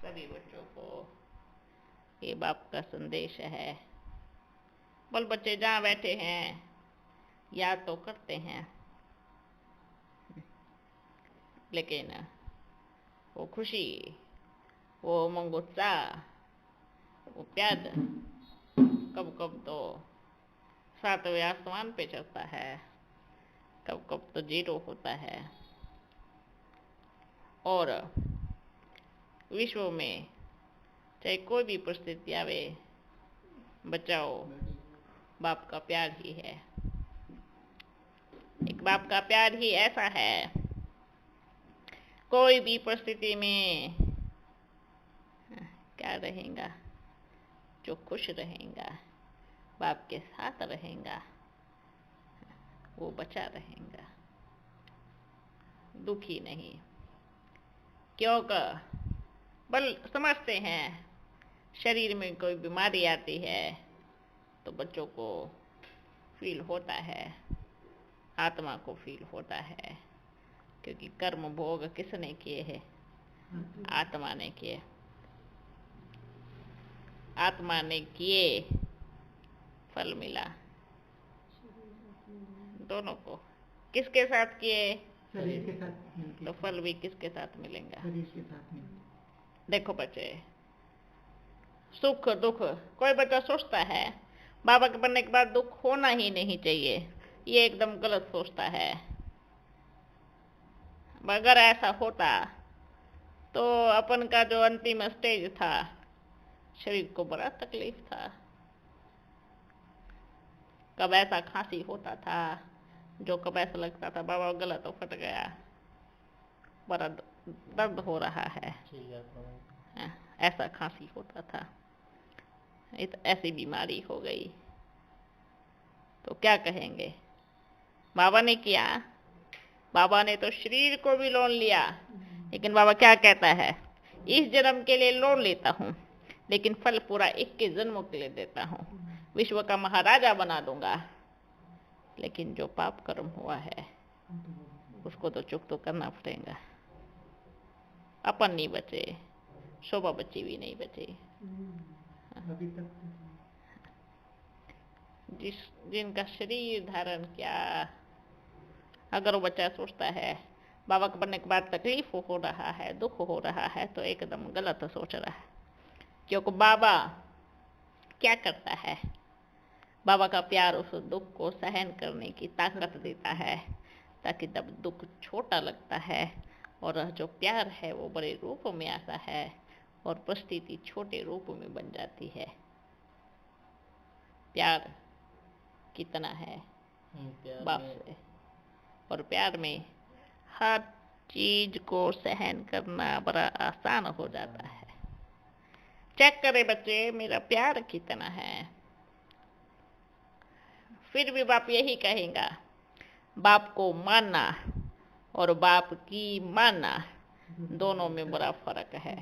सभी बच्चों को ये बाप का संदेश है। बल बच्चे जहाँ बैठे हैं याद तो करते हैं, लेकिन वो खुशी, वो उमंग उत्साह, वो प्यार कब कब तो सातवें आसमान पे चढ़ता है, कब कब तो जीरो होता है। और विश्व में चाहे कोई भी परिस्थिति आवे, बचाओ बाप का प्यार ही है। एक बाप का प्यार ही ऐसा है, कोई भी परिस्थिति में क्या रहेगा, जो खुश रहेगा, बाप के साथ रहेगा, वो बचा रहेगा, दुखी नहीं। क्योंकि बल समझते हैं शरीर में कोई बीमारी आती है तो बच्चों को फील होता है, आत्मा को फील होता है, क्योंकि कर्म भोग किसने किए हैं? आत्मा ने किए। आत्मा ने किए, फल मिला दोनों को। किसके साथ किए? शरीर के साथ। तो फल भी किसके साथ मिलेगा? शरीर के साथ मिलेगा। देखो बच्चे, सुख दुख कोई बच्चा सोचता है बाबा के बनने के बाद दुख होना ही नहीं चाहिए, ये एकदम गलत सोचता है। अगर ऐसा होता तो अपन का जो अंतिम स्टेज था, शरीर को बड़ा तकलीफ था। कब ऐसा खांसी होता था जो कब ऐसा लगता था बाबा गला तो फट गया, बड़ा दर्द हो रहा है, ऐसा खांसी होता था, ऐसी बीमारी हो गई तो क्या कहेंगे? बाबा ने किया, बाबा ने तो शरीर को भी लोन लिया, लेकिन बाबा क्या कहता है? इस जन्म के लिए लोन लेता हूँ, लेकिन फल पूरा 21 जन्मों के लिए देता हूँ, विश्व का महाराजा बना दूंगा, लेकिन जो पाप कर्म हुआ है उसको तो चुक तो करना पड़ेगा। अपन नहीं बचे, शोभा बच्ची भी नहीं बची। अभी तक जिनका शरीर धारण किया, अगर वो बच्चा सोचता है बाबा के बनने के बाद तकलीफ हो रहा है, दुख हो रहा है, तो एकदम गलत सोच रहा है। क्योंकि बाबा क्या करता है? बाबा का प्यार उस दुख को सहन करने की ताकत देता है, ताकि जब दुख छोटा लगता है और जो प्यार है वो बड़े रूप में आता है और परिस्थिति छोटे रूप में बन जाती है। प्यार कितना है बाप से, और प्यार में हर चीज को सहन करना बड़ा आसान हो जाता है। चेक करें बच्चे, मेरा प्यार कितना है। फिर भी बाप यही कहेगा, बाप को मानना और बाप की मानना दोनों में बड़ा फर्क है।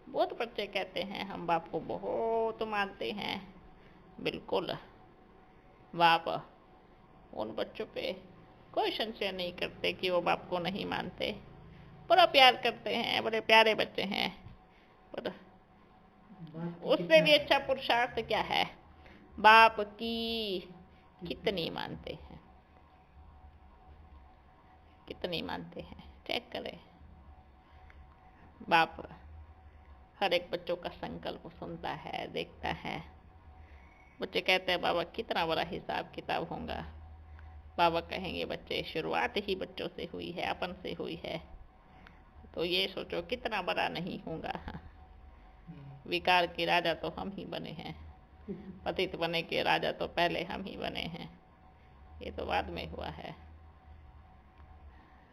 बहुत बच्चे कहते हैं हम बाप को बहुत मानते हैं। बिल्कुल, बाप उन बच्चों पे कोई संशय नहीं करते कि वो बाप को नहीं मानते, बड़ा प्यार करते हैं, बड़े प्यारे बच्चे हैं। पर उससे भी अच्छा पुरुषार्थ क्या है? बाप की कितनी मानते हैं, कितनी मानते हैं, चेक करें। बाप हर एक बच्चों का संकल्प सुनता है, देखता है। बच्चे कहते हैं बाबा कितना बड़ा हिसाब किताब होगा। बाबा कहेंगे बच्चे शुरुआत ही बच्चों से हुई है, अपन से हुई है, तो ये सोचो कितना बड़ा नहीं होगा। विकार के राजा तो हम ही बने हैं, पतित बने के राजा तो पहले हम ही बने हैं, ये तो बाद में हुआ है।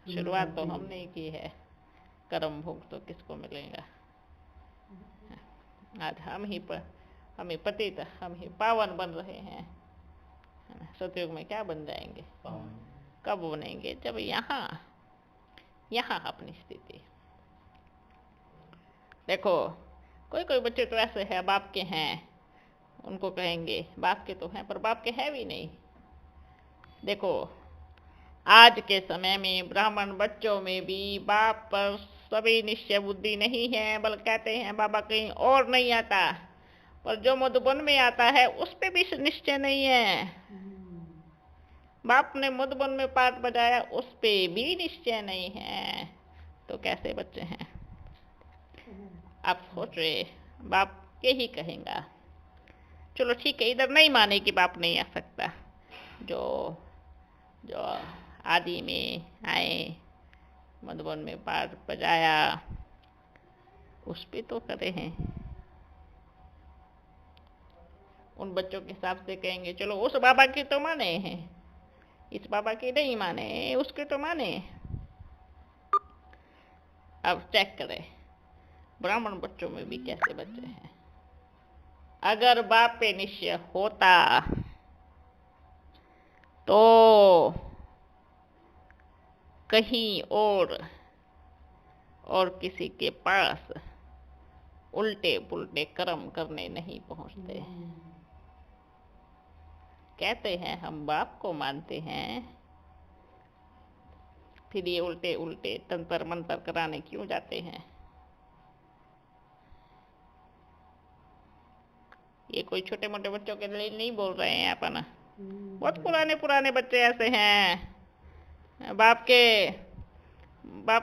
शुरुआत तो हमने ही की है, कर्म भोग तो किसको मिलेगा? आज हम ही पतित, हम ही पावन बन रहे हैं। सतयुग में क्या बन जाएंगे? कब बनेंगे? जब यहाँ अपनी स्थिति देखो। कोई बच्चे तो ऐसे हैं बाप के हैं, उनको कहेंगे बाप के तो हैं, पर बाप के हैं भी नहीं। देखो आज के समय में ब्राह्मण बच्चों में भी बाप पर सभी निश्चय बुद्धि नहीं है, बल्कि कहते हैं बाबा कहीं और नहीं आता, पर जो मधुबन में आता है उस पे भी निश्चय नहीं है। बाप ने मधुबन में पाठ बजाया, उस पे भी निश्चय नहीं है, तो कैसे बच्चे हैं? आप सोच रहे बाप यही कहेगा, चलो ठीक है, इधर नहीं माने कि बाप नहीं आ सकता, जो जो आदि में आए, मधुबन में पाठ बजाया, उस पे तो करे हैं। उन बच्चों के हिसाब से कहेंगे चलो उस बाबा की तो माने हैं, इस बाबा की नहीं माने, उसके तो माने। अब चेक करें ब्राह्मण बच्चों में भी कैसे बच्चे हैं। अगर बाप पे निश्चय होता तो कहीं और किसी के पास उल्टे पुल्टे कर्म करने नहीं पहुंचते। कहते हैं हम बाप को मानते हैं, फिर ये उल्टे उल्टे तंत्र मंत्र कराने क्यों जाते हैं? ये कोई छोटे मोटे बच्चों के लिए नहीं बोल रहे हैं अपन, बहुत पुराने पुराने बच्चे ऐसे हैं। बाप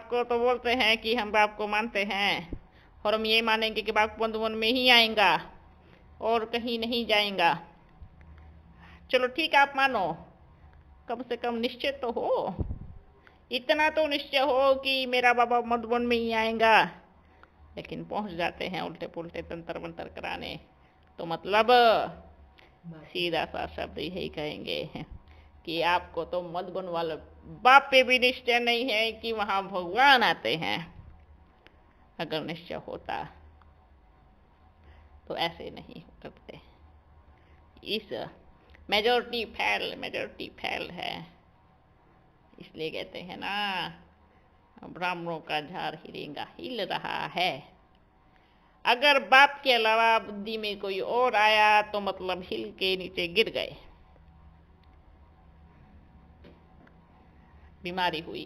को तो बोलते हैं कि हम बाप को मानते हैं और हम ये मानेंगे कि बाप मधुबन में ही आएगा और कहीं नहीं जाएगा। चलो ठीक, आप मानो, कम से कम निश्चय तो हो, इतना तो निश्चय हो कि मेरा बाबा मधुबन में ही आएगा, लेकिन पहुंच जाते हैं उल्टे पुल्टे तंत्र मंत्र कराने। तो मतलब सीधा सा शब्द यही कहेंगे कि आपको तो मधुबन वाले बाप पे भी निश्चय नहीं है कि वहां भगवान आते हैं। अगर निश्चय होता तो ऐसे नहीं करते। इस मेजॉरिटी फैल है, इसलिए कहते हैं ना, ब्राह्मणों का झाड़ हिल रहा है। अगर बाप के अलावा बुद्धि में कोई और आया तो मतलब हिल के नीचे गिर गए। बीमारी हुई,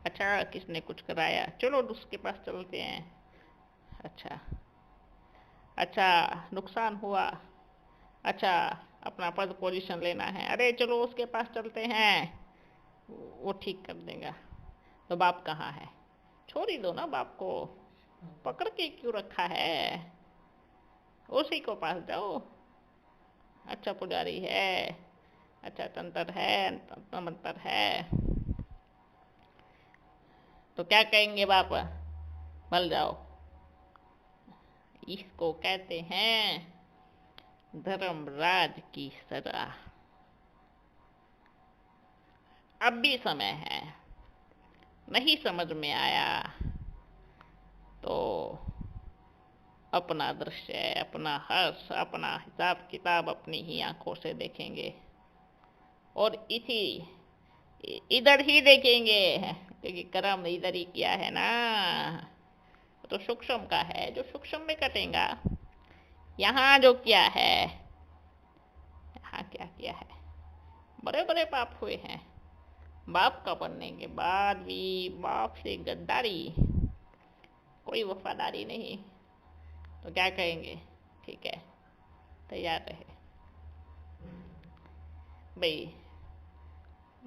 अच्छा किसने कुछ कराया, चलो उसके पास चलते हैं। अच्छा नुकसान हुआ, अच्छा अपना पद पोजीशन लेना है, अरे चलो उसके पास चलते हैं, वो ठीक कर देगा। तो बाप कहाँ है? छोड़ ही दो ना बाप को, पकड़ के क्यों रखा है? उसी को पास जाओ। अच्छा पुजारी है, अच्छा तंत्र है, मंत्र है, तो क्या कहेंगे बाप? मल जाओ। इसको कहते हैं धर्मराज की सजा। अब भी समय है, नहीं समझ में आया तो अपना दृश्य, अपना हर्ष, अपना हिसाब किताब अपनी ही आंखों से देखेंगे और इधर ही देखेंगे, क्योंकि कर्म इधर ही किया है ना, तो सूक्ष्म का है, जो सूक्ष्म में कटेगा। यहाँ जो किया है, यहाँ क्या किया है, बड़े बड़े पाप हुए हैं। बाप का बनने के बाद भी बाप से गद्दारी, कोई वफादारी नहीं, तो क्या कहेंगे? ठीक है, तैयार रहे भाई,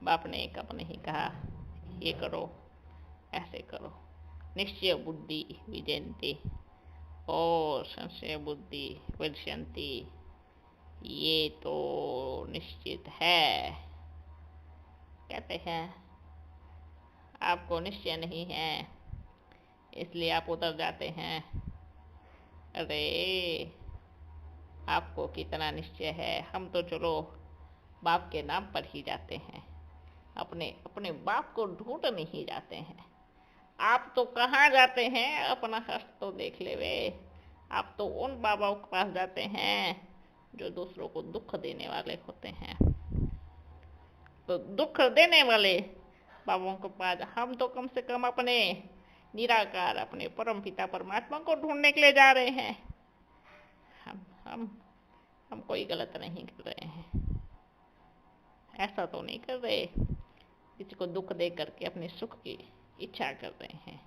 बाप ने कब नहीं कहा ये करो, ऐसे करो। निश्चय बुद्धि विजयन्ति और संशय बुद्धि वर्षयन्ति, ये तो निश्चित है। कहते हैं आपको निश्चय नहीं है, इसलिए आप उधर जाते हैं। अरे आपको कितना निश्चय है? हम तो चलो बाप के नाम पर ही जाते हैं, अपने बाप को ढूंढ नहीं जाते हैं। आप तो कहाँ जाते हैं? अपना हस्त तो देख ले वे। आप तो उन बाबाओं के पास जाते हैं जो दूसरों को दुख देने वाले होते हैं। तो दुख देने वाले बाबाओं के पास हम तो कम से कम अपने निराकार, अपने परम पिता परमात्मा को ढूंढने के लिए जा रहे हैं। हम कोई गलत नहीं कर रहे हैं, ऐसा तो नहीं कर रहे किसी को दुख दे करके अपने सुख की इच्छा कर रहे हैं।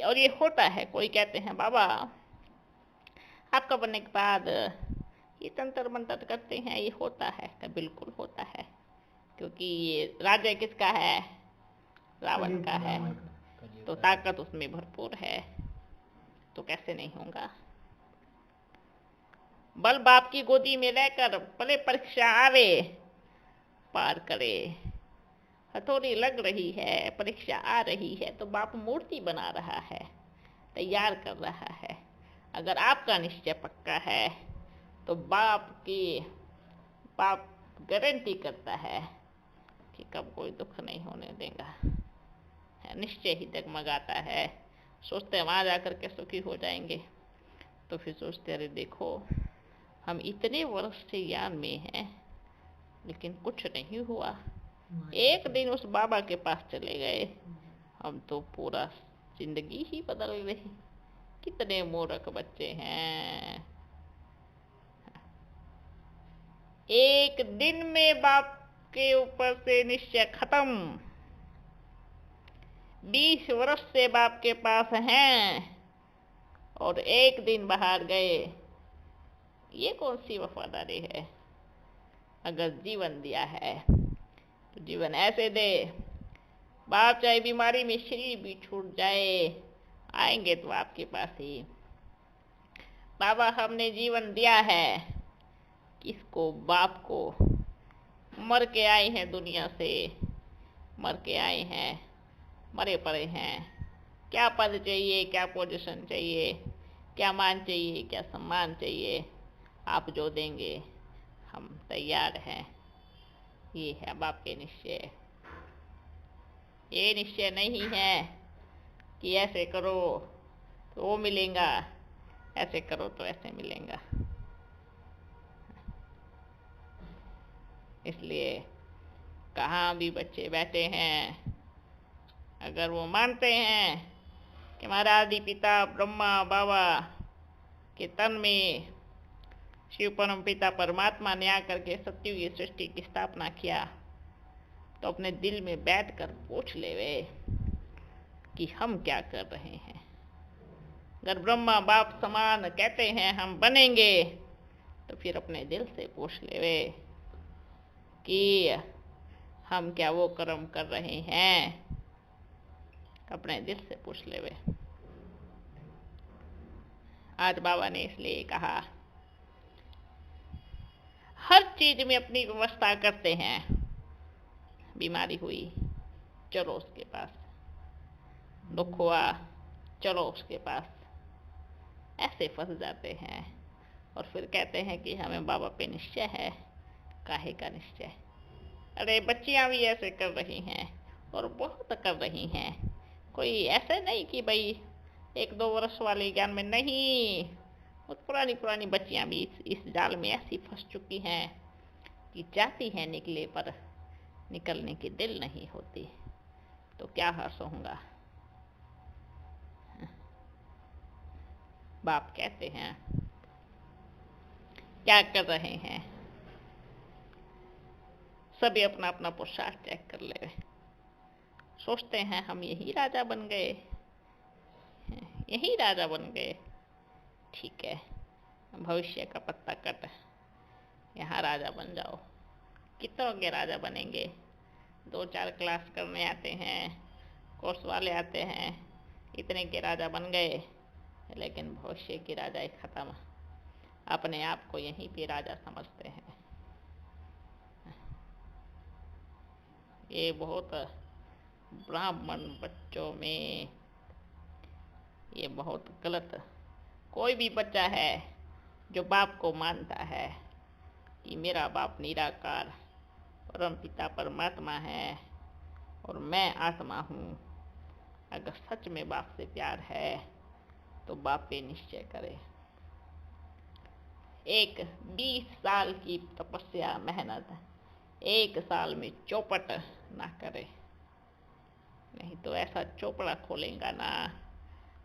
और ये होता है। कोई कहते हैं बाबा आपका बनने के बाद ये तंत्र मंत्र करते हैं, ये होता है। तो बिल्कुल होता है, क्योंकि ये राज्य किसका है? रावण का है। तो ताकत उसमें भरपूर है, तो कैसे नहीं होगा। बल बाप की गोदी में रहकर भले परीक्षा आवे पार करे। हथौड़ी लग रही है, परीक्षा आ रही है, तो बाप मूर्ति बना रहा है, तैयार कर रहा है। अगर आपका निश्चय पक्का है तो बाप गारंटी करता है कि कब कोई दुख नहीं होने देगा। निश्चय ही डगमगाता है। सोचते हैं वहां जाकर के सुखी हो जाएंगे, तो फिर सोचते अरे देखो हम इतने वर्ष से ज्ञान में हैं लेकिन कुछ नहीं हुआ। एक दिन उस बाबा के पास चले गए, हम तो पूरा जिंदगी ही बदल रही। कितने मूर्ख बच्चे हैं। एक दिन में बाप के ऊपर से निश्चय खत्म। 20 वर्ष से बाप के पास हैं और एक दिन बाहर गए। ये कौन सी वफादारी है? अगर जीवन दिया है तो जीवन ऐसे दे, बाप चाहे बीमारी में शरीर भी छूट जाए, आएंगे तो आपके पास ही। बाबा हमने जीवन दिया है किसको? बाप को। मर के आए हैं दुनिया से, मर के आए हैं, मरे पड़े हैं। क्या पद चाहिए, क्या पोजीशन चाहिए, क्या मान चाहिए, क्या सम्मान चाहिए, आप जो देंगे हम तैयार हैं। ये है बाप के निश्चय। ये निश्चय नहीं है कि ऐसे करो तो वो मिलेगा, ऐसे करो तो ऐसे मिलेगा। इसलिए कहाँ भी बच्चे बैठे हैं, अगर वो मानते हैं कि हमारा आदि पिता ब्रह्मा बाबा के तन में शिव परम पिता परमात्मा ने आकर के सत्युग की सृष्टि की स्थापना किया, तो अपने दिल में बैठकर पूछ ले वे कि हम क्या कर रहे हैं। अगर ब्रह्मा बाप समान कहते हैं हम बनेंगे, तो फिर अपने दिल से पूछ ले वे कि हम क्या वो कर्म कर रहे हैं। अपने दिल से पूछ ले वे। आज बाबा ने इसलिए कहा हर चीज में अपनी व्यवस्था करते हैं। बीमारी हुई, चलो उसके पास। दुख हुआ, चलो उसके पास। ऐसे फंस जाते हैं और फिर कहते हैं कि हमें बाबा पे निश्चय है। काहे का निश्चय? अरे बच्चियां भी ऐसे कर रही हैं और बहुत कर रही हैं। कोई ऐसे नहीं कि भाई 1-2 वर्ष वाले ज्ञान में नहीं, बहुत पुरानी पुरानी बच्चियां भी इस जाल में ऐसी फंस चुकी हैं कि चाहती हैं निकले पर निकलने की दिल नहीं होती। तो क्या हर्ष होगा। बाप कहते हैं क्या कर रहे हैं, सभी अपना अपना पुरुषार्थ चेक कर ले। सोचते हैं हम यही राजा बन गए, यही राजा बन गए। ठीक है, भविष्य का पत्ता कट, यहाँ राजा बन जाओ। कितनों के राजा बनेंगे? 2-4 क्लास करने आते हैं, कोर्स वाले आते हैं, इतने के राजा बन गए, लेकिन भविष्य की राजा ही खत्म। अपने आप को यहीं पे राजा समझते हैं। ये बहुत ब्राह्मण बच्चों में ये बहुत गलत। कोई भी बच्चा है जो बाप को मानता है कि मेरा बाप निराकार परम पिता परमात्मा है और मैं आत्मा हूँ, अगर सच में बाप से प्यार है तो बाप पे निश्चय करे। एक 20 साल की तपस्या मेहनत 1 साल में चौपट ना करे, नहीं तो ऐसा चोपड़ा खोलेगा ना,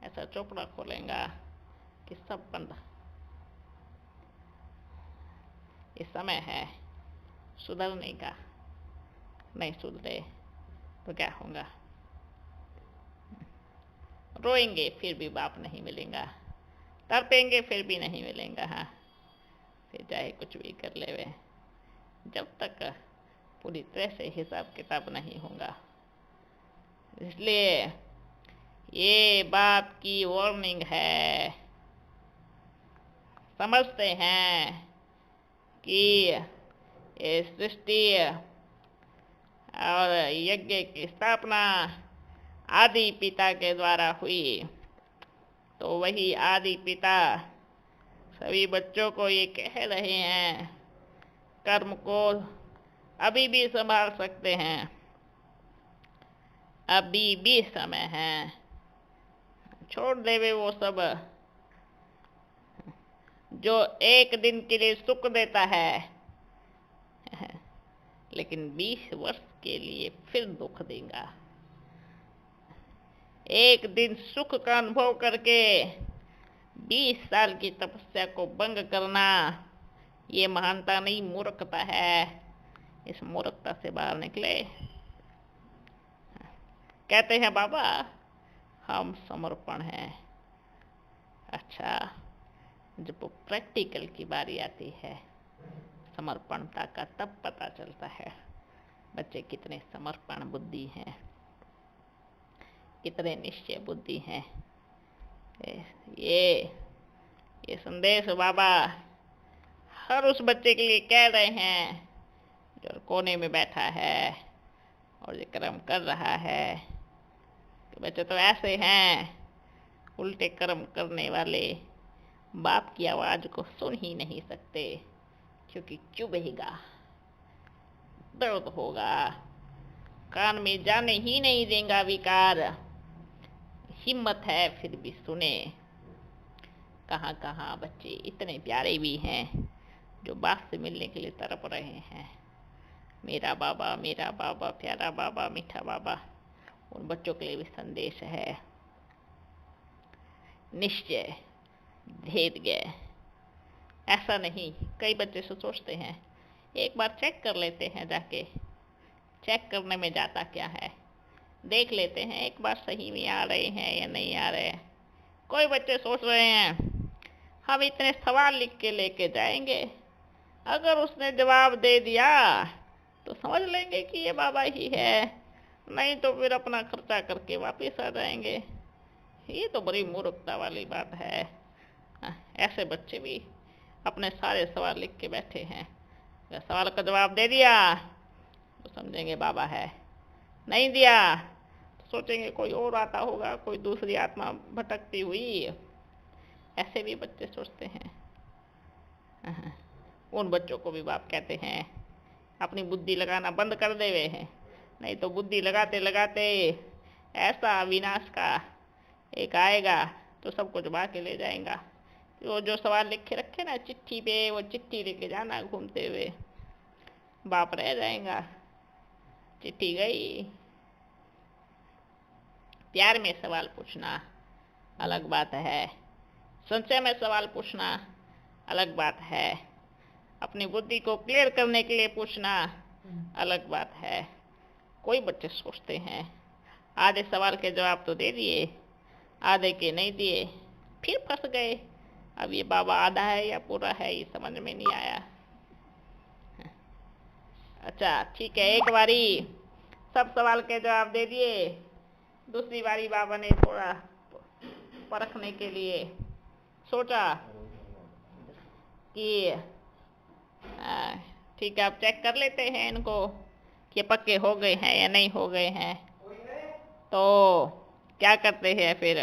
ऐसा चोपड़ा खोलेगा कि सब बंद। ये समय है सुधरने का, नहीं सुधरे तो क्या होगा। रोएंगे फिर भी बाप नहीं मिलेगा, तड़पेंगे फिर भी नहीं मिलेगा। हाँ, फिर चाहे कुछ भी कर ले वे, जब तक पूरी तरह से हिसाब किताब नहीं होगा। इसलिए ये बाप की वार्निंग है। समझते हैं कि ये सृष्टि और यज्ञ की स्थापना आदि पिता के द्वारा हुई, तो वही आदि पिता सभी बच्चों को ये कह रहे हैं, कर्म को अभी भी संभाल सकते हैं, अभी भी समय है, छोड़ देवे वो सब जो एक दिन के लिए सुख देता है, लेकिन 20 वर्ष के लिए फिर दुख देगा। एक दिन सुख का अनुभव करके 20 साल की तपस्या को भंग करना, ये महानता नहीं, मूर्खता है। इस मूर्खता से बाहर निकले। कहते हैं बाबा हम समर्पण हैं। अच्छा, जब प्रैक्टिकल की बारी आती है समर्पणता का, तब पता चलता है बच्चे कितने समर्पण बुद्धि हैं, कितने निश्चय बुद्धि हैं। ये संदेश बाबा हर उस बच्चे के लिए कह रहे हैं जो कोने में बैठा है और ये कर्म कर रहा है। कि बच्चे तो ऐसे हैं, उल्टे कर्म करने वाले बाप की आवाज को सुन ही नहीं सकते, क्योंकि चुभेगा, दर्द होगा, कान में जाने ही नहीं देगा विकार। हिम्मत है फिर भी सुने। कहाँ कहाँ बच्चे इतने प्यारे भी हैं जो बाप से मिलने के लिए तड़प रहे हैं। मेरा बाबा, प्यारा बाबा, मीठा बाबा। उन बच्चों के लिए भी संदेश है, निश्चय, धैर्य। ऐसा नहीं, कई बच्चे से सोचते हैं एक बार चेक कर लेते हैं, जाके चेक करने में जाता क्या है, देख लेते हैं एक बार सही में आ रहे हैं या नहीं आ रहे हैं। कोई बच्चे सोच रहे हैं हम इतने सवाल लिख के लेके जाएंगे, अगर उसने जवाब दे दिया तो समझ लेंगे कि ये बाबा ही है, नहीं तो फिर अपना खर्चा करके वापस आ जाएंगे। ये तो बड़ी मूर्खता वाली बात है। ऐसे बच्चे भी अपने सारे सवाल लिख के बैठे हैं, अगर सवाल का जवाब दे दिया तो समझेंगे बाबा है, नहीं दिया तो सोचेंगे कोई और आता होगा, कोई दूसरी आत्मा भटकती हुई। ऐसे भी बच्चे सोचते हैं। उन बच्चों को भी बाप कहते हैं अपनी बुद्धि लगाना बंद कर देवे हैं, नहीं तो बुद्धि लगाते लगाते ऐसा विनाश का एक आएगा तो सब कुछ बहा के ले जाएगा। वो जो सवाल लिख के रखे ना चिट्ठी पे, वो चिट्ठी लेके जाना घूमते हुए, बाप रह जाएगा, चिट्ठी गई। प्यार में सवाल पूछना अलग बात है, संशय में सवाल पूछना अलग बात है, अपनी बुद्धि को क्लियर करने के लिए पूछना अलग बात है। कोई बच्चे सोचते हैं आधे सवाल के जवाब तो दे दिए, आधे के नहीं दिए, फिर फंस गए। अब ये बाबा आधा है या पूरा है ये समझ में नहीं आया। अच्छा ठीक है, एक बारी सब सवाल के जवाब दे दिए, दूसरी बारी बाबा ने थोड़ा परखने के लिए सोचा कि ठीक है अब चेक कर लेते हैं इनको कि पक्के हो गए हैं या नहीं हो गए हैं। तो क्या करते हैं फिर,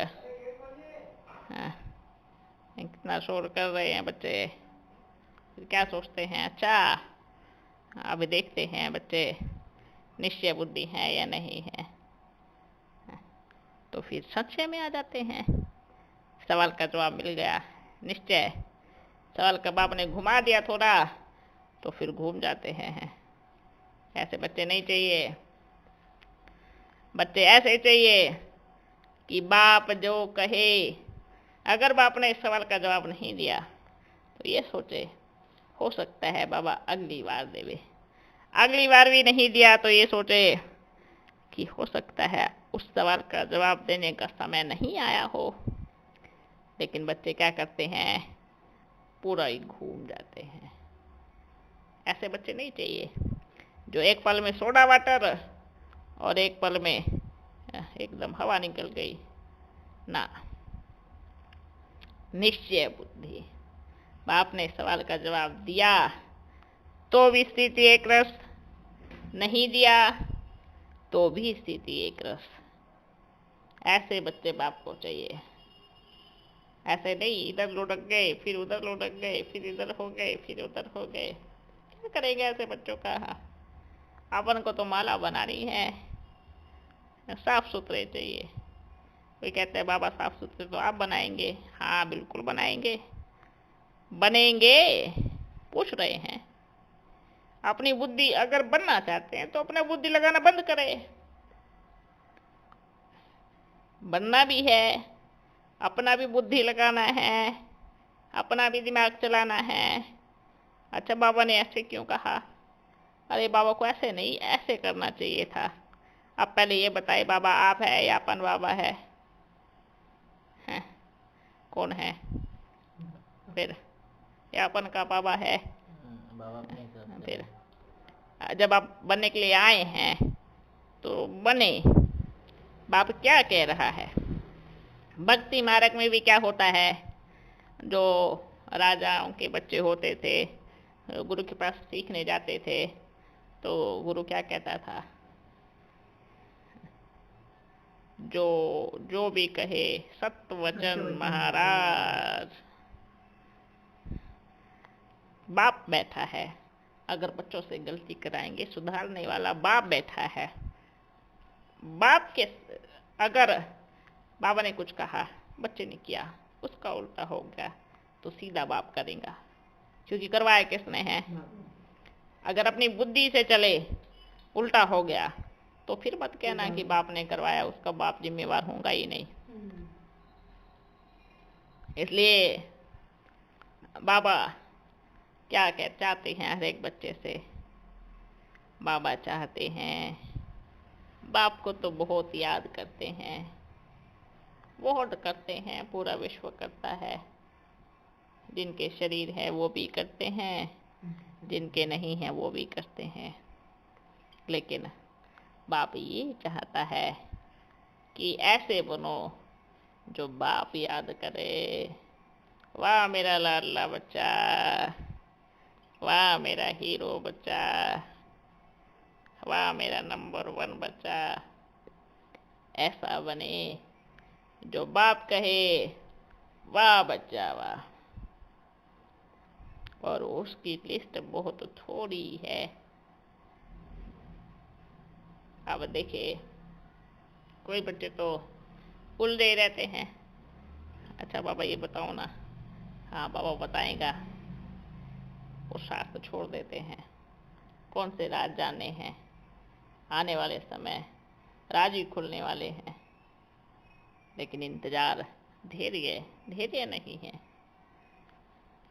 इतना शोर कर रहे हैं बच्चे, फिर क्या सोचते हैं, अच्छा अब देखते हैं बच्चे निश्चय बुद्धि है या नहीं है। तो फिर संशय में आ जाते हैं, सवाल का जवाब मिल गया, निश्चय, सवाल का बाप ने घुमा दिया थोड़ा तो फिर घूम जाते हैं। ऐसे बच्चे नहीं चाहिए। बच्चे ऐसे चाहिए कि बाप जो कहे, अगर बाप ने इस सवाल का जवाब नहीं दिया तो ये सोचे हो सकता है बाबा अगली बार देवे, अगली बार भी नहीं दिया तो ये सोचे कि हो सकता है उस सवाल का जवाब देने का समय नहीं आया हो, लेकिन बच्चे क्या करते हैं, पूरा ही घूम जाते हैं। ऐसे बच्चे नहीं चाहिए जो एक पल में सोडा वाटर और एक पल में एकदम हवा निकल गई ना। निश्चय बुद्धि। बाप ने सवाल का जवाब दिया तो भी स्थिति एक रस, नहीं दिया तो भी स्थिति एक रस। ऐसे बच्चे बाप को चाहिए। ऐसे नहीं इधर लुढ़क गए फिर उधर लुढ़क गए फिर इधर हो गए फिर उधर हो गए। क्या करेंगे ऐसे बच्चों का? अपन को तो माला बनानी है। साफ सुथरे चाहिए। कोई कहते हैं बाबा साफ सुथरे तो आप बनाएंगे। हाँ बिल्कुल बनाएंगे, बनेंगे। पूछ रहे हैं अपनी बुद्धि अगर बनना चाहते हैं तो अपना बुद्धि लगाना बंद करें। बनना भी है, अपना भी बुद्धि लगाना है, अपना भी दिमाग चलाना है। अच्छा बाबा ने ऐसे क्यों कहा? अरे बाबा को ऐसे नहीं ऐसे करना चाहिए था। अब पहले ये बताए बाबा आप है या अपन बाबा है? हैं? कौन है फिर? या अपन का बाबा है? फिर जब आप बनने के लिए आए हैं तो बने। बाप क्या कह रहा है? भक्ति मार्ग में भी क्या होता है, जो राजाओं के बच्चे होते थे गुरु के पास सीखने जाते थे तो गुरु क्या कहता था, जो भी कहे सत्य वचन महाराज। बाप बैठा है, अगर बच्चों से गलती कराएंगे सुधारने वाला बाप बैठा है। बाप के अगर बाबा ने कुछ कहा बच्चे ने किया उसका उल्टा हो गया तो सीधा बाप करेगा, क्योंकि करवाया किसने है। अगर अपनी बुद्धि से चले उल्टा हो गया तो फिर मत कहना कि बाप ने करवाया, उसका बाप जिम्मेवार होगा ही नहीं। इसलिए बाबा क्या चाहते हैं हर एक बच्चे से? बाबा चाहते हैं, बाप को तो बहुत याद करते हैं, बहुत करते हैं, पूरा विश्व करता है। जिनके शरीर है वो भी करते हैं, जिनके नहीं है वो भी करते हैं। लेकिन बाप ये चाहता है कि ऐसे बनो जो बाप याद करे। वाह मेरा लाडला बच्चा, वाह मेरा हीरो बच्चा, वाह मेरा नंबर 1 बच्चा। ऐसा बने जो बाप कहे वाह बच्चा वाह। और उसकी लिस्ट बहुत थोड़ी है। अब देखिए कोई बच्चे तो उलझे रहते हैं। अच्छा बाबा ये बताओ ना। हाँ बाबा बताएगा। वो शास्त्र छोड़ देते हैं, कौन से राज जाने हैं। आने वाले समय राज ही खुलने वाले हैं, लेकिन इंतजार धैर्य नहीं है।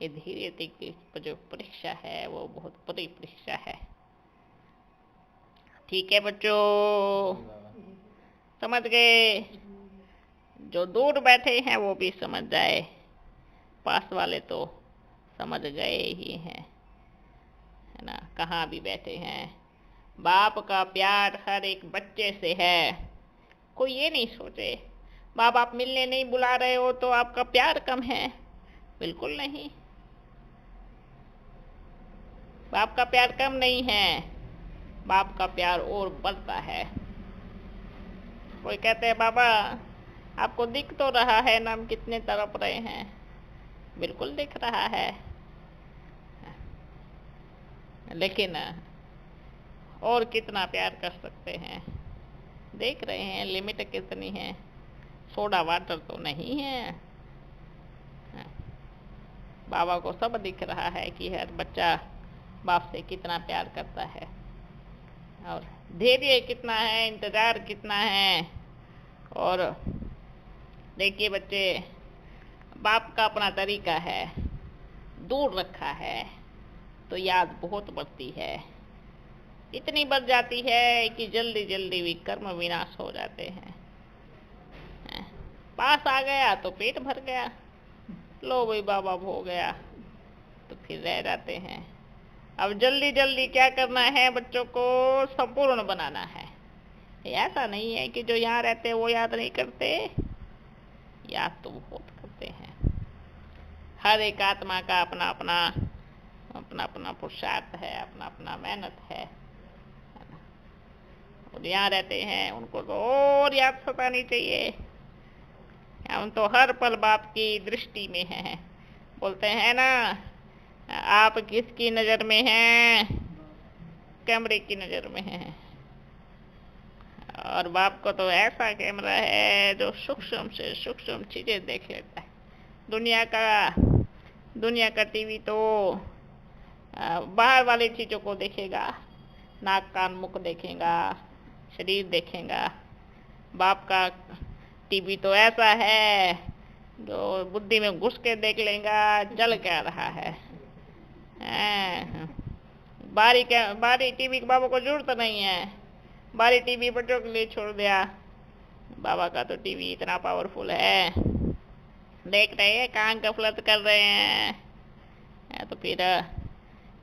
ये धैर्य की जो परीक्षा है वो बहुत बड़ी परीक्षा है। ठीक है बच्चों, समझ गए? जो दूर बैठे हैं वो भी समझ जाए, पास वाले तो समझ गए ही हैं, है ना। कहाँ भी बैठे हैं, बाप का प्यार हर एक बच्चे से है। कोई ये नहीं सोचे माँ बाप मिलने नहीं बुला रहे हो तो आपका प्यार कम है। बिल्कुल नहीं, बाप का प्यार कम नहीं है, बाप का प्यार और बढ़ता है। कोई कहते हैं बाबा आपको दिख तो रहा है ना हम कितने तड़प रहे हैं। बिल्कुल दिख रहा है, लेकिन और कितना प्यार कर सकते हैं। देख रहे हैं लिमिट कितनी है। सोडा वाटर तो नहीं है। बाबा को सब दिख रहा है कि हर बच्चा बाप से कितना प्यार करता है, और धैर्य कितना है, इंतजार कितना है। और देखिए बच्चे, बाप का अपना तरीका है, दूर रखा है तो याद बहुत बढ़ती है। इतनी बढ़ जाती है कि जल्दी जल्दी भी कर्म विनाश हो जाते हैं। पास आ गया तो पेट भर गया, लो भाई बाबा हो गया, तो फिर रह जाते हैं। अब जल्दी जल्दी क्या करना है, बच्चों को संपूर्ण बनाना है। ऐसा नहीं है कि जो यहाँ रहते हैं वो याद नहीं करते, याद तो बहुत करते हैं। हर एक आत्मा का अपना अपना अपना अपना पुरुषार्थ है, अपना अपना मेहनत है। और यहाँ रहते हैं उनको तो और याद सतानी चाहिए। हम तो हर पल बाप की दृष्टि में हैं। बोलते हैं ना, आप किसकी नजर में हैं? कैमरे की नजर में हैं। और बाप को तो ऐसा कैमरा है जो सूक्ष्म से सूक्ष्म चीजें देख लेता है। दुनिया का टीवी तो बाहर वाली चीजों को देखेगा, नाक कान मुख देखेगा, शरीर देखेगा। बाप का टीवी तो ऐसा है जो बुद्धि में घुस के देख लेगा चल क्या रहा है। बारी टीवी के बाबा को जरूरत नहीं है, बारी टीवी बच्चों के लिए छोड़ दिया। बाबा का तो टीवी इतना पावरफुल है, देख रहे हैं कान गफलत कर रहे हैं तो फिर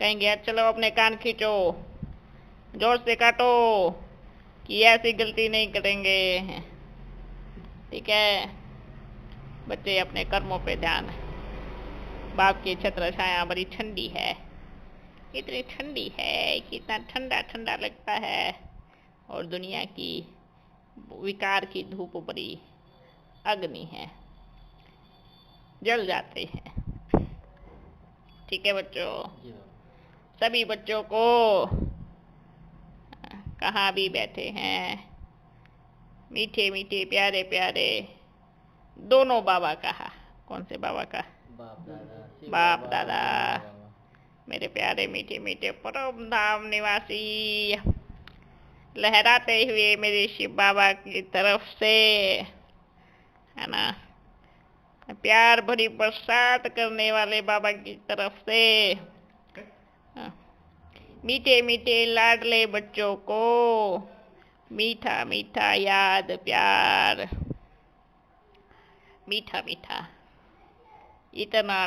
कहेंगे चलो अपने कान खींचो, जोर से काटो कि ऐसी गलती नहीं करेंगे। ठीक है, बच्चे अपने कर्मों पे ध्यान। बाप की छत्र छाया बड़ी ठंडी है, इतनी ठंडी है कि इतना ठंडा ठंडा लगता है। और दुनिया की विकार की धूप बड़ी अग्नि है, जल जाते हैं। ठीक है बच्चों, सभी बच्चों को कहाँ भी बैठे हैं, मीठे मीठे प्यारे प्यारे दोनों बाबा कहा। कौन से बाबा का? बाप दादा। मेरे प्यारे मीठे मीठे परम धाम निवासी लहराते हुए मेरे शिव बाबा की तरफ से, है ना, प्यार भरी बरसात करने वाले बाबा की तरफ से मीठे मीठे लाडले बच्चों को मीठा मीठा याद प्यार। मीठा मीठा, इतना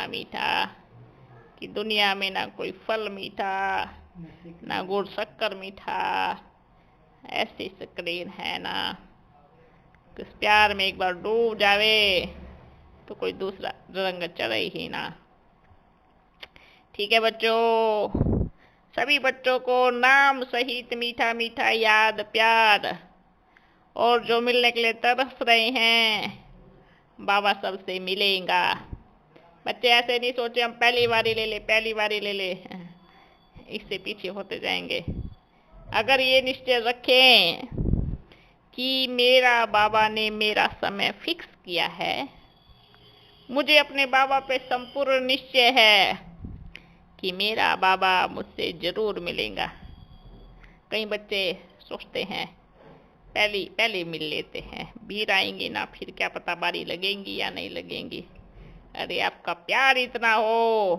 मीठा कि दुनिया में ना कोई फल मीठा, ना गुड़ शक्कर मीठा, ऐसी स्क्रीन है ना। इस प्यार में एक बार डूब जावे तो कोई दूसरा रंग चढ़े ही ना। ठीक है बच्चों, सभी बच्चों को नाम सहित मीठा मीठा याद प्यार। और जो मिलने के लिए तरस रहे हैं, बाबा सबसे मिलेगा। बच्चे ऐसे नहीं सोचे हम पहली बारी ले ले, इससे पीछे होते जाएंगे। अगर ये निश्चय रखें कि मेरा बाबा ने मेरा समय फिक्स किया है, मुझे अपने बाबा पे संपूर्ण निश्चय है कि मेरा बाबा मुझसे जरूर मिलेगा। कई बच्चे सोचते हैं पहले मिल लेते हैं, भीड़ आएंगी ना, फिर क्या पता बारी लगेंगी या नहीं लगेंगी। अरे आपका प्यार इतना हो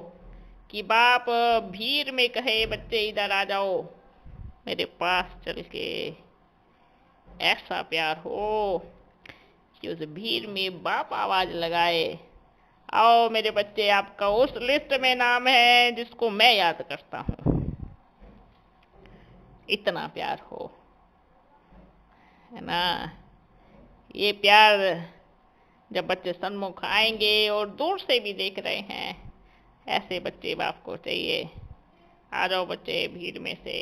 कि बाप भीड़ में कहे बच्चे इधर आ जाओ मेरे पास चल के, ऐसा प्यार हो कि उस भीड़ में बाप आवाज लगाए, आओ मेरे बच्चे आपका उस लिस्ट में नाम है जिसको मैं याद करता हूँ। इतना प्यार हो, है ना। ये प्यार जब बच्चे सन्मुख आएंगे और दूर से भी देख रहे हैं, ऐसे बच्चे बाप को चाहिए, आ जाओ बच्चे भीड़ में से,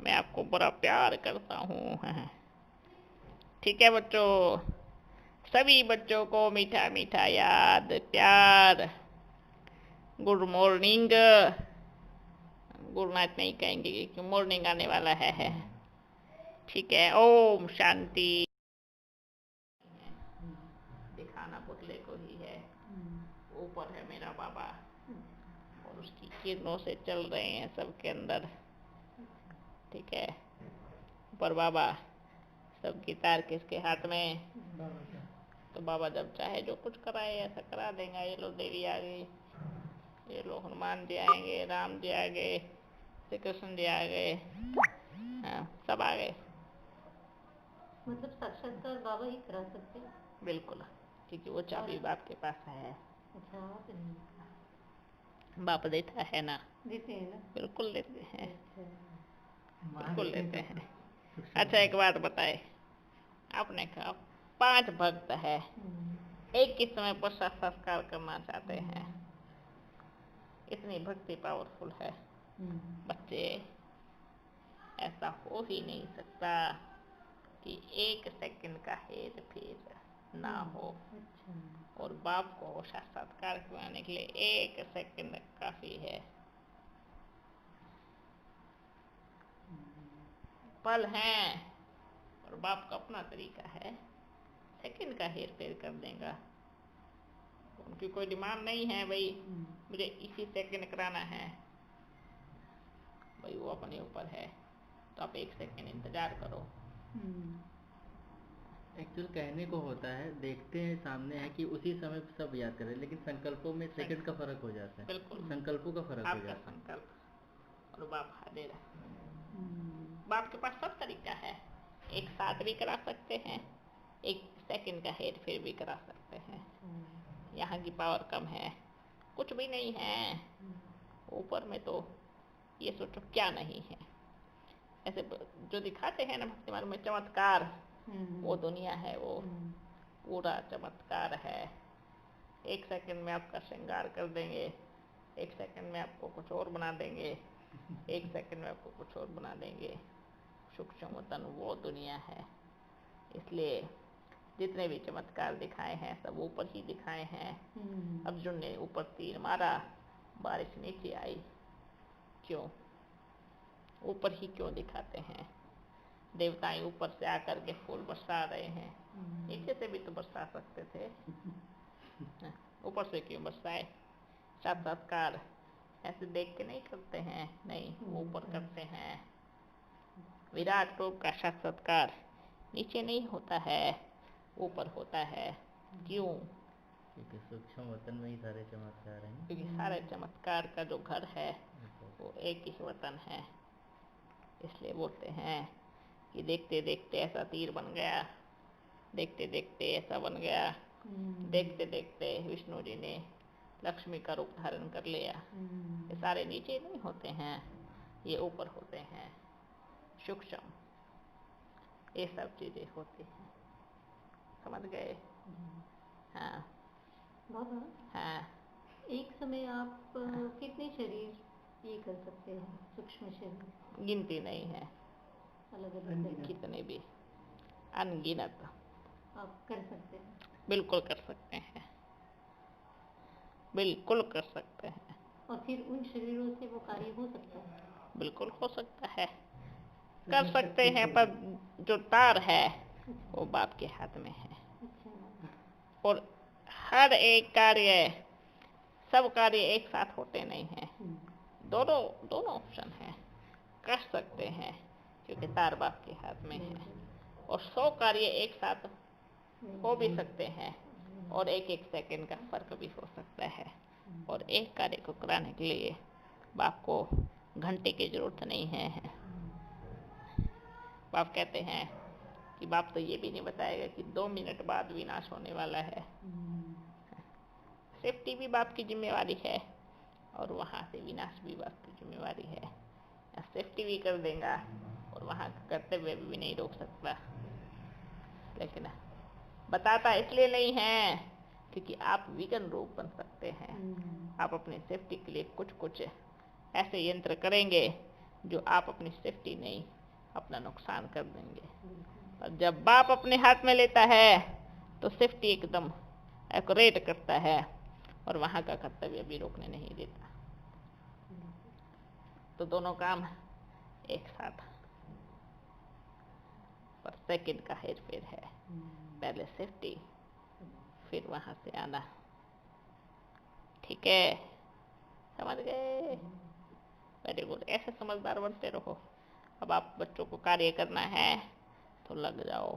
मैं आपको बड़ा प्यार करता हूँ। ठीक है बच्चों, सभी बच्चों को मीठा मीठा याद प्यार। गुड मॉर्निंग, गुड नाइट नहीं कहेंगे क्योंकि मॉर्निंग आने वाला है। ठीक है, ओम शांति। दिखाना पुतले को ही है, ऊपर है मेरा बाबा और उसकी किरणों से चल रहे हैं सबके अंदर। ठीक है, ऊपर बाबा, सबकी तार किसके हाथ में? तो बाबा जब चाहे जो कुछ कराए ऐसा करा देगा। ये लो देवी आ गई, ये लो हनुमान जी आएंगे, राम जी आ गए, श्री कृष्ण जी आ गए, हाँ, सब आ गए। मतलब साक्षात्कार बाबा ही करा सकते हैं? बिल्कुल, क्योंकि वो चाबी बाप के पास है। अच्छा, आप नहीं बाप देता है ना, देते हैं ना? बिल्कुल देते हैं, अच्छा, बिल्कुल देते हैं। सूक्ष्म अच्छा, एक बात बताए, आपने कहा 5 भक्त है, एक ही समय पर साक्षात्कार करना चाहते हैं, इतनी भक्ति पावरफुल है। बच्चे, ऐसा हो ही नहीं सकता कि 1 सेकंड का हेर फेर ना हो। और बाप को साक्षात्कार करवाने के लिए 1 सेकंड काफी है। पल हैं, और बाप का अपना तरीका है, सेकंड का हेर फेर कर देगा। उनकी कोई डिमांड नहीं है भाई मुझे इसी सेकंड कराना है, भाई वो अपने ऊपर है, तो आप 1 सेकंड इंतजार करो। एक्चुअल कहने को होता है, देखते हैं सामने है कि उसी समय सब याद करें, लेकिन संकल्पों में सेकंड का फर्क हो जाता है। बिल्कुल, संकल्पों का फर्क हो आपका जाता है। संकल्प और बाप हाजिर है। बाप के पास सब तरीका है, एक साथ भी करा सकते हैं, 1 सेकंड का हेर फेर भी करा सकते हैं। यहाँ की पावर कम है, कुछ भी नहीं है। ऊपर में तो ये सोचो क्या नहीं है। ऐसे जो दिखाते हैं ना भक्ति मार्ग में चमत्कार, वो दुनिया है, वो पूरा चमत्कार है। 1 सेकंड में आपका श्रृंगार कर देंगे, 1 सेकंड में आपको कुछ और बना देंगे, 1 सेकंड में आपको कुछ और बना देंगे। सूक्ष्म वतन वो दुनिया है। इसलिए जितने भी चमत्कार दिखाए हैं सब ऊपर ही दिखाए हैं। अर्जुन ने ऊपर तीर मारा, बारिश नीचे आई, क्यों? ऊपर ही क्यों दिखाते हैं? देवताएं ऊपर से आकर के फूल बरसा रहे हैं, नीचे से भी तो बरसा सकते थे, ऊपर से क्यों बरसाए? साक्षात्कार ऐसे देख के नहीं करते हैं, नहीं, ऊपर करते हैं। विराट रूप का साक्षात्कार नीचे नहीं होता है, ऊपर होता है। क्यों? क्योंकि सूक्ष्म वतन में ही सारे चमत्कार हैं। क्योंकि सारे चमत्कार का जो घर है वो एक ही वतन है। इसलिए बोलते हैं कि देखते देखते ऐसा तीर बन गया, देखते देखते ऐसा बन गया, देखते देखते विष्णु जी ने लक्ष्मी का रूप धारण कर लिया। ये सारे नीचे नहीं होते हैं, ये ऊपर होते हैं, सूक्ष्म, ये सब चीजें होती हैं। समझ गए? हाँ बाबा, हाँ। एक समय आप कितने शरीर ये कर सकते हैं? सूक्ष्म शरीर गिनती नहीं है, अलग अलग कितने भी, अनगिनत आप कर सकते हैं। बिल्कुल कर सकते हैं, बिल्कुल कर सकते हैं। और फिर उन शरीरों से वो कार्य हो सकता है? बिल्कुल हो सकता है, कर सकते हैं, पर जो तार है वो बाप के हाथ में है। और हर एक कार्य, सब कार्य एक साथ होते नहीं हैं, दोनों ऑप्शन है। कर सकते हैं क्योंकि तार बाप के हाथ में है, और 100 कार्य एक साथ हो भी सकते हैं, और 1-1 सेकंड का फर्क भी हो सकता है। और एक कार्य को कराने के लिए बाप को घंटे की जरूरत नहीं है। बाप कहते हैं कि बाप तो ये भी नहीं बताएगा कि 2 मिनट बाद विनाश होने वाला है। सेफ्टी भी बाप की जिम्मेवारी है, और वहाँ से विनाश भी बाप की जिम्मेवारी है। सेफ्टी भी कर देगा और वहाँ का कर्तव्य भी नहीं रोक सकता, लेकिन बताता इसलिए नहीं है क्योंकि आप विघ्न रूप बन सकते हैं। आप अपनी सेफ्टी के लिए कुछ कुछ ऐसे यंत्र करेंगे जो आप अपनी सेफ्टी नहीं, अपना नुकसान कर देंगे। और जब बाप अपने हाथ में लेता है तो सेफ्टी एकदम एक्यूरेट करता है, और वहाँ का कर्तव्य भी रोकने नहीं देता। तो दोनों काम एक साथ, पर सेकंड का हेर फेर है। पहले सेफ्टी, फिर वहाँ से आना। ठीक है, समझ गए? वेरी गुड, ऐसे समझदार बनते रहो। अब आप बच्चों को कार्य करना है तो लग जाओ।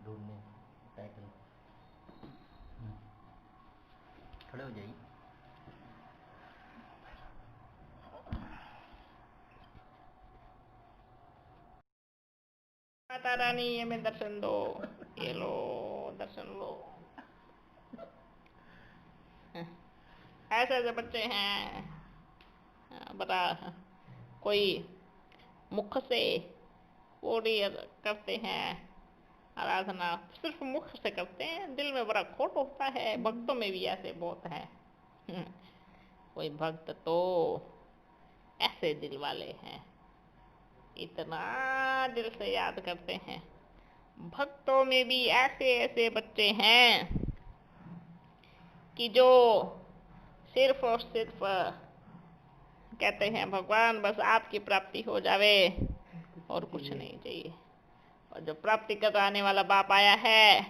ढूंढने टाइटल खड़े हो जाइए। माता रानी ये मैं दर्शन दो, ये लो दर्शन लो। ऐसे ऐसे बच्चे हैं, बता कोई मुख से पूरी करते हैं आराधना, सिर्फ मुख से करते हैं, दिल में बड़ा खोट होता है। भक्तों में भी ऐसे बहुत है। कोई भक्त तो ऐसे दिल वाले हैं, इतना दिल से याद करते हैं। भक्तों में भी ऐसे ऐसे बच्चे हैं कि जो सिर्फ और सिर्फ कहते हैं भगवान बस आपकी प्राप्ति हो जावे और कुछ नहीं चाहिए। और जब प्राप्ति कराने वाला बाप आया है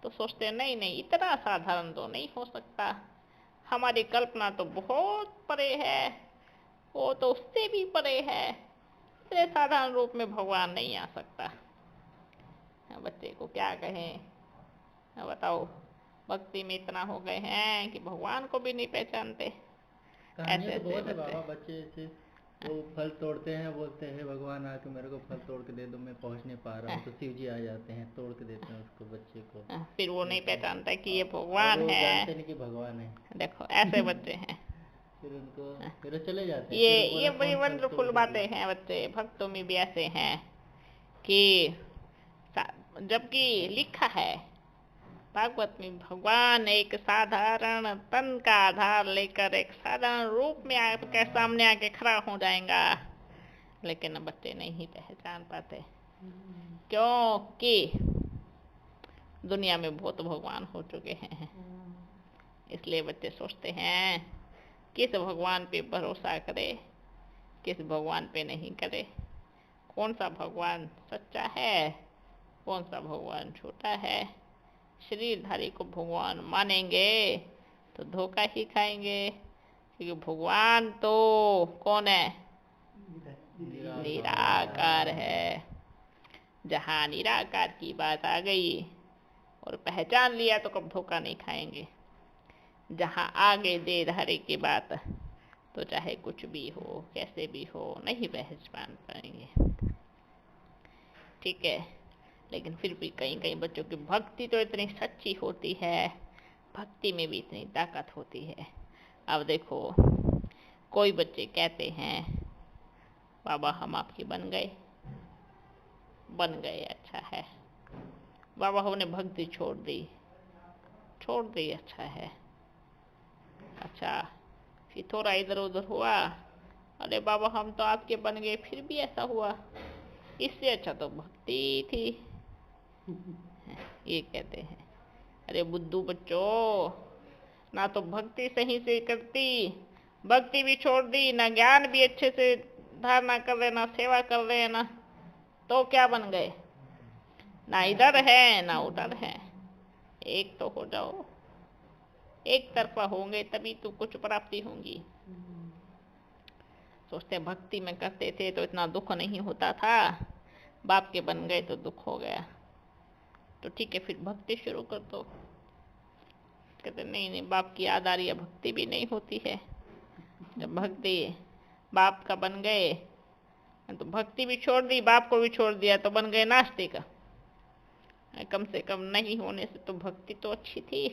तो सोचते हैं नहीं नहीं, इतना साधारण तो नहीं हो सकता, हमारी कल्पना तो बहुत परे है, वो तो उससे भी परे है, इतने साधारण रूप में भगवान नहीं आ सकता। बच्चे को क्या कहें, बताओ। भक्ति में इतना हो गए हैं कि भगवान को भी नहीं पहचानते। कहानियाँ तो बहुत है बाबा। बच्चे ऐसे वो फल तोड़ते हैं, बोलते हैं भगवान आके मेरे को फल तोड़ के दे दो, मैं पहुंच नहीं पा रहा हूँ, तो शिव जी आ जाते हैं, तोड़ के देते हैं उसको, बच्चे को। फिर वो नहीं पहचानता कि ये भगवान है, जानते नहीं कि भगवान है। देखो ऐसे बच्चे हैं। फिर उनको फिर चले जाते हैं। ये बड़ी वंडरफुल बातें हैं। बच्चे भक्तों में भी ऐसे हैं कि जबकि लिखा है भागवत में, भगवान एक साधारण तन का आधार लेकर एक साधारण रूप में आपके सामने आके खड़ा हो जाएगा, लेकिन बच्चे नहीं पहचान पाते क्योंकि दुनिया में बहुत भगवान हो चुके हैं। इसलिए बच्चे सोचते हैं किस भगवान पे भरोसा करे, किस भगवान पे नहीं करे, कौन सा भगवान सच्चा है, कौन सा भगवान झूठा है। शरीरधारी को भगवान मानेंगे तो धोखा ही खाएंगे, क्योंकि भगवान तो कौन है, निराकार है। जहाँ निराकार की बात आ गई और पहचान लिया तो कब धोखा नहीं खाएंगे। जहाँ आगे देधारे की बात तो चाहे कुछ भी हो, कैसे भी हो, नहीं पहचान पाएंगे। ठीक है, लेकिन फिर भी कई कई बच्चों की भक्ति तो इतनी सच्ची होती है, भक्ति में भी इतनी ताकत होती है। अब देखो कोई बच्चे कहते हैं बाबा हम आपके बन गए, अच्छा है बाबा, हमने भक्ति छोड़ दी, अच्छा है। अच्छा फिर थोड़ा इधर उधर हुआ, अरे बाबा हम तो आपके बन गए, फिर भी ऐसा हुआ, इससे अच्छा तो भक्ति थी। ये कहते हैं। अरे बुद्धू बच्चों, ना तो भक्ति सही से करती, भक्ति भी छोड़ दी, ना ज्ञान भी अच्छे से धारणा कर रहे, ना सेवा कर रहे, ना तो क्या बन गए, ना इधर है ना उधर है। एक तो हो जाओ, एक तरफा होंगे तभी तो कुछ प्राप्ति होंगी। सोचते भक्ति में करते थे तो इतना दुख नहीं होता था, बाप के बन गए तो दुख हो गया, तो ठीक है फिर भक्ति शुरू कर दो। कहते नहीं, बाप की याद आ रही है, भक्ति भी नहीं होती है। जब भक्ति बाप का बन गए तो भक्ति भी छोड़ दी, बाप को भी छोड़ दिया, तो बन गए नास्तिक। कम से कम नहीं होने से तो भक्ति तो अच्छी थी,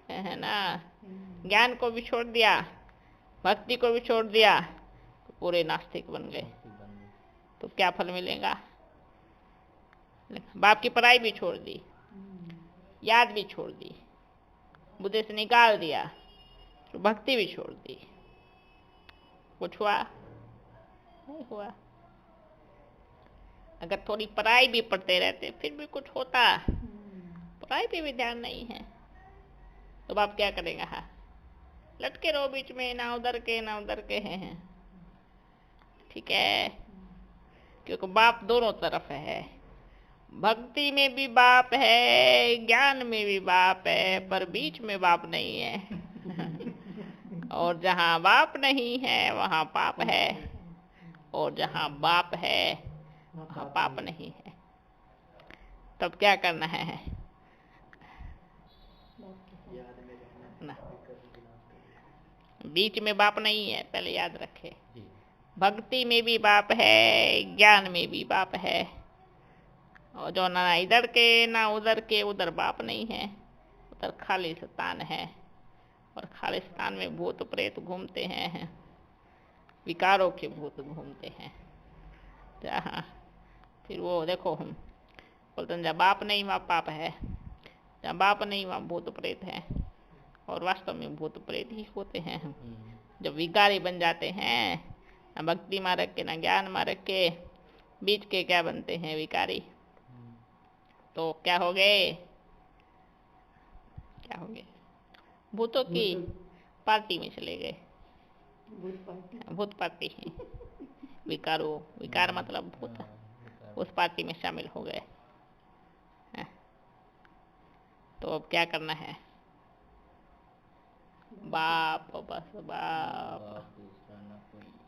है ना। ज्ञान को भी छोड़ दिया, भक्ति को भी छोड़ दिया, तो पूरे नास्तिक बन गए, तो क्या फल मिलेगा। बाप की पढ़ाई भी छोड़ दी, याद भी छोड़ दी, बुद्धि से निकाल दिया, तो भक्ति भी छोड़ दी, कुछ हुआ नहीं हुआ। अगर थोड़ी पढ़ाई भी पढ़ते रहते फिर भी कुछ होता, पढ़ाई पे भी ध्यान नहीं है तो बाप क्या करेगा। हाँ लटके रहो बीच में, ना उधर के हैं। ठीक है, क्योंकि बाप दोनों तरफ है, भक्ति में भी बाप है, ज्ञान में भी बाप है, पर बीच में बाप नहीं है। और जहाँ बाप नहीं है वहाँ पाप है, और जहाँ बाप है वहाँ पाप नहीं है। तब क्या करना है ना, बीच में बाप नहीं है, पहले याद रखे। भक्ति में भी बाप है, ज्ञान में भी बाप है, और जो ना इधर के ना उधर के, उधर बाप नहीं है, उधर खालिस्तान है। और खालिस्तान में भूत प्रेत घूमते हैं, विकारों के भूत घूमते हैं। जहाँ फिर वो देखो, हम बोलते हैं जहाँ बाप नहीं वहाँ पाप है, जहाँ बाप नहीं वहाँ भूत प्रेत है। और वास्तव में भूत प्रेत ही होते हैं हम। जब विकारी बन जाते हैं, ना भक्ति मार्ग के ना ज्ञान मार्ग के, बीच के क्या बनते हैं विकारी, तो क्या हो गए, क्या हो गए, भूतों की पार्टी में चले गए। भूत पार्टी है, विकारो, विकार मतलब भूत, उस पार्टी में शामिल हो गए। तो अब क्या करना है, बाप, बस बाप।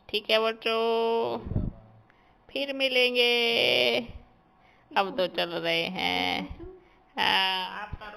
ठीक है बच्चों, फिर मिलेंगे। अब तो चल रहे हैं। आपका